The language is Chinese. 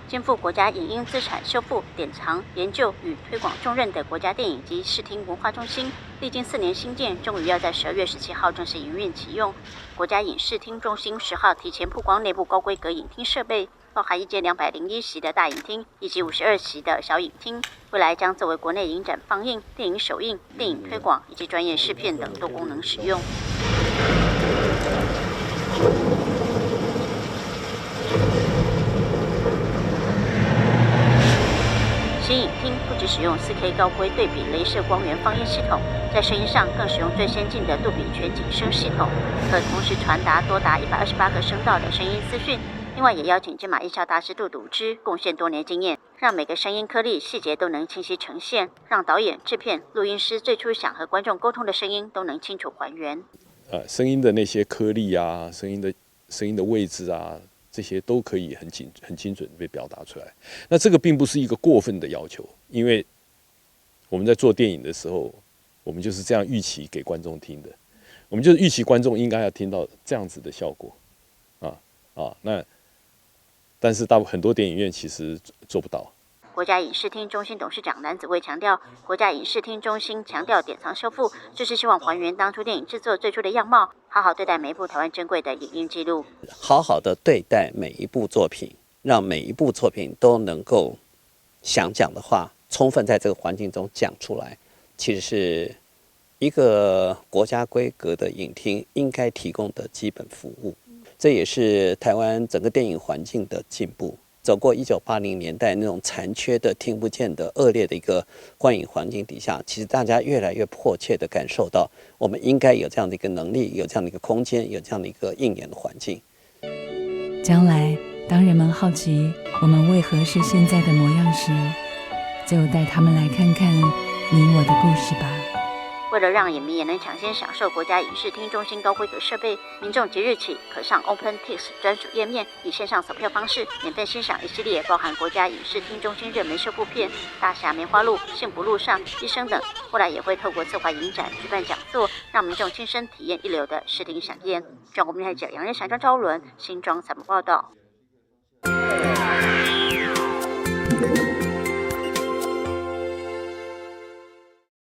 肩负国家影音资产修复、典藏、研究与推广重任的国家电影及视听文化中心，历经4年兴建，终于要在12月17号正式营运启用。国家影视听中心10号提前曝光内部高规格影厅设备，包含一间201席的大影厅以及52席的小影厅，未来将作为国内影展放映、电影首映、电影推广以及专业试片等多功能使用。新影厅不只使用4K 高规对比雷射光源放映系统，在声音上更使用最先进的杜比全景声系统，可同时传达多达128个声道的声音资讯。另外，也邀请金马音效大师杜笃之贡献多年经验，让每个声音颗粒细节都能清晰呈现，让导演、制片、录音师最初想和观众沟通的声音都能清楚还原。声音的那些颗粒啊，声音的位置啊。这些都可以很精准地被表达出来。那这个并不是一个过分的要求，因为我们在做电影的时候，我们就是这样预期给观众听的。我们就是预期观众应该要听到这样子的效果，但是很多电影院其实做不到。国家影视厅中心董事长蓝子蔚强调，国家影视厅中心强调典藏修复，就是希望还原当初电影制作最初的样貌，好好对待每一部台湾珍贵的影音记录，好好的对待每一部作品，让每一部作品都能够想讲的话，充分在这个环境中讲出来，其实是一个国家规格的影厅应该提供的基本服务。这也是台湾整个电影环境的进步。走过1980年代那种残缺的、听不见的、恶劣的一个观影环境底下，其实大家越来越迫切地感受到，我们应该有这样的一个能力，有这样的一个空间，有这样的一个应演的环境。将来，当人们好奇我们为何是现在的模样时，就带他们来看看你我的故事吧。为了让影迷也能抢先享受国家影视厅中心高规格设备，民众即日起可上 OpenTix 专属页面，以线上扫票方式免费欣赏一系列包含国家影视厅中心热门修复片《大侠梅花鹿》《幸福路上》《医生》等。未来也会透过策划影展、举办讲座，让民众亲身体验一流的视听飨宴。中国电台记者杨仁祥、张昭伦新庄采访报道。